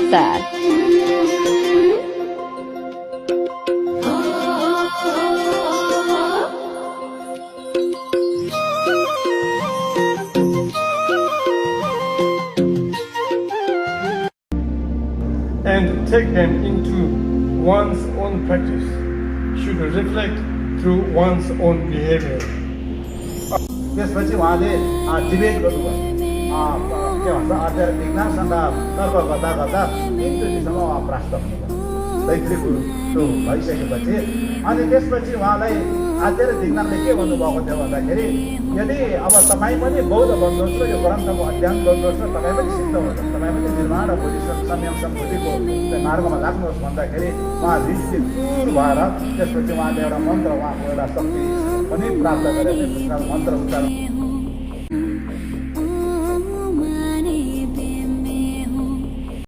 विस्तार। And take them into one's own practice should reflect through one's own behavior. त्यसपछि उहाँले debate गर्नुभयो के भन्छ आचार्य विज्ञानसँग तर्क गर्दा गर्दा इन्द्रजीसँग उहाँ परास्त हुनुभयो दैत्रिक गुरु भइसकेपछि। अनि त्यसपछि उहाँलाई आचार्य विज्ञानले के भन्नुभएको थियो भन्दाखेरि यदि अब तपाईँ पनि बौद्ध बन्नुहोस् र यो ग्रन्थको अध्ययन गर्नुहोस् र तपाईँ पनि सिद्ध हुनुहोस्, तपाईँ पनि निर्माण र बुद्धि संयम सम्बुद्धिको मार्गमा लाग्नुहोस् भन्दाखेरि उहाँ रिसले दूर भएर त्यसपछि उहाँले एउटा मन्त्र, उहाँको एउटा शक्ति पनि प्राप्त गरेर त्यसमा मन्त्र उच्चारण